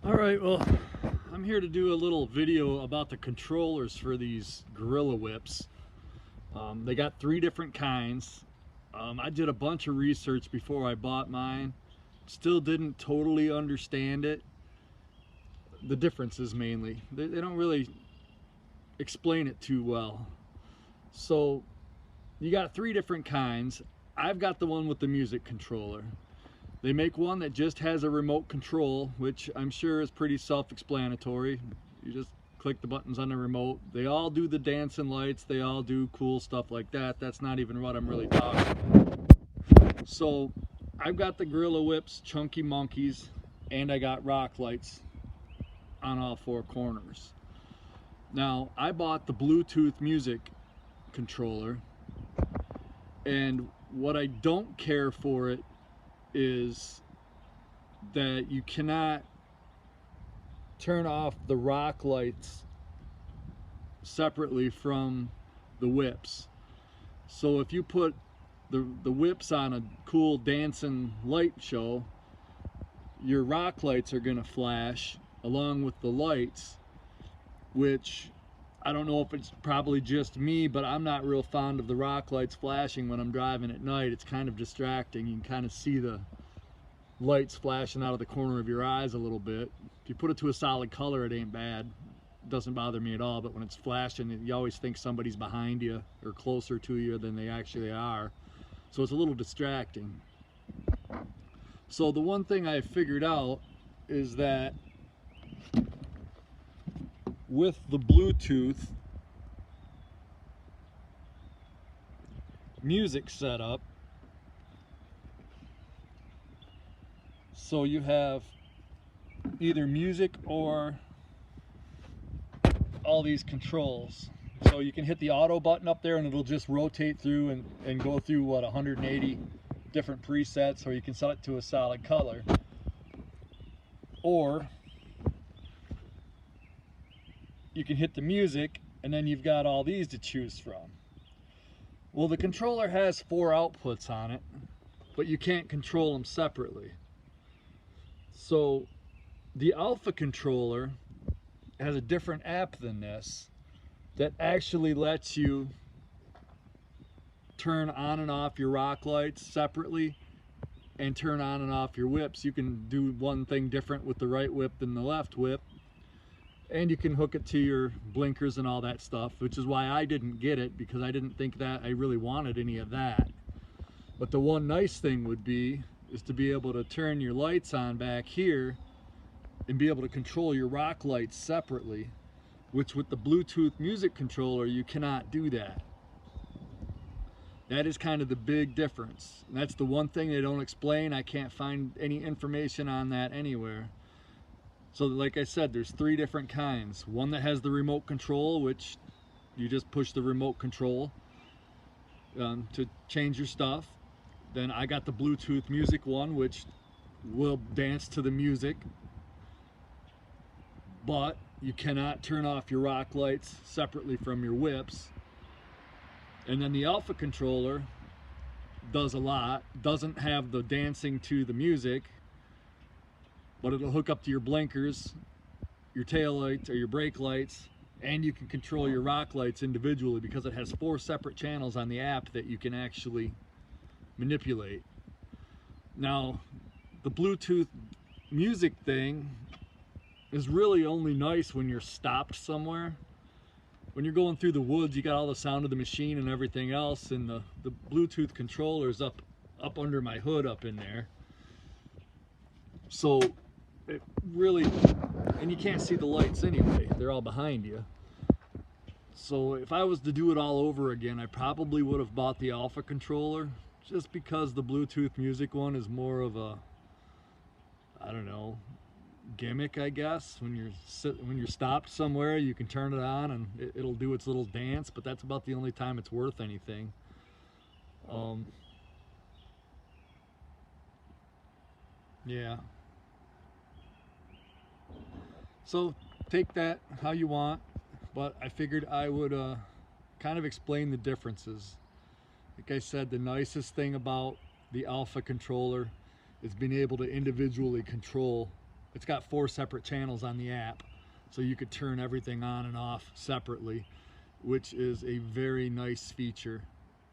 Alright, well, I'm here to do a little video about the controllers for these Gorilla Whips. They got three different kinds. I did a bunch of research before I bought mine. Still didn't totally understand it. The differences mainly. They don't really explain it too well. So, you got three different kinds. I've got the one with the music controller. They make one that just has a remote control, which I'm sure is pretty self-explanatory. You just click the buttons on the remote. They all do the dancing lights, they all do cool stuff like that. That's not even what I'm really talking about. So I've got the Gorilla Whips Chunky Monkeys, and I got rock lights on all four corners. Now, I bought the Bluetooth music controller, and what I don't care for it is that you cannot turn off the rock lights separately from the whips. So if you put the whips on a cool dancing light show, your rock lights are gonna flash along with the lights, which I don't know if it's probably just me, but I'm not real fond of the rock lights flashing when I'm driving at night. It's kind of distracting. You can kind of see the lights flashing out of the corner of your eyes a little bit. If you put it to a solid color, it ain't bad. It doesn't bother me at all, but when it's flashing, you always think somebody's behind you or closer to you than they actually are. So it's a little distracting. So the one thing I figured out is that with the Bluetooth music setup, so you have either music or all these controls. So you can hit the auto button up there and it'll just rotate through and go through what, 180 different presets, or you can set it to a solid color. Or you can hit the music and then you've got all these to choose from. Well, the controller has 4 outputs on it, but you can't control them separately. So the Alpha controller has a different app than this that actually lets you turn on and off your rock lights separately and turn on and off your whips. You can do one thing different with the right whip than the left whip, and you can hook it to your blinkers and all that stuff, which is why I didn't get it, because I didn't think that I really wanted any of that. But the one nice thing would be is to be able to turn your lights on back here and be able to control your rock lights separately, which with the Bluetooth music controller you cannot do that. That is kind of the big difference. And that's the one thing they don't explain. I can't find any information on that anywhere. So like I said, there's 3 different kinds. One that has the remote control, which you just push the remote control to change your stuff. Then I got the Bluetooth music one, which will dance to the music, but you cannot turn off your rock lights separately from your whips. And then the Alpha controller does a lot, doesn't have the dancing to the music, but it'll hook up to your blinkers, your tail lights, or your brake lights, and you can control your rock lights individually because it has 4 separate channels on the app that you can actually manipulate. Now, the Bluetooth music thing is really only nice when you're stopped somewhere. When you're going through the woods, you got all the sound of the machine and everything else, and the Bluetooth controller's up under my hood up in there. So it really, and you can't see the lights anyway, they're all behind you. So if I was to do it all over again, I probably would have bought the Alpha controller, just because the Bluetooth music one is more of a, I don't know, gimmick, I guess. When you're stopped somewhere, you can turn it on and it'll do its little dance, but that's about the only time it's worth anything. Yeah. So take that how you want, but I figured I would kind of explain the differences. Like I said, the nicest thing about the Alpha controller is being able to individually control It's got 4 separate channels on the app, so you could turn everything on and off separately, which is a very nice feature.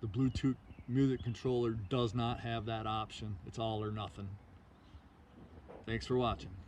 The Bluetooth music controller does not have that option. It's all or nothing. Thanks for watching.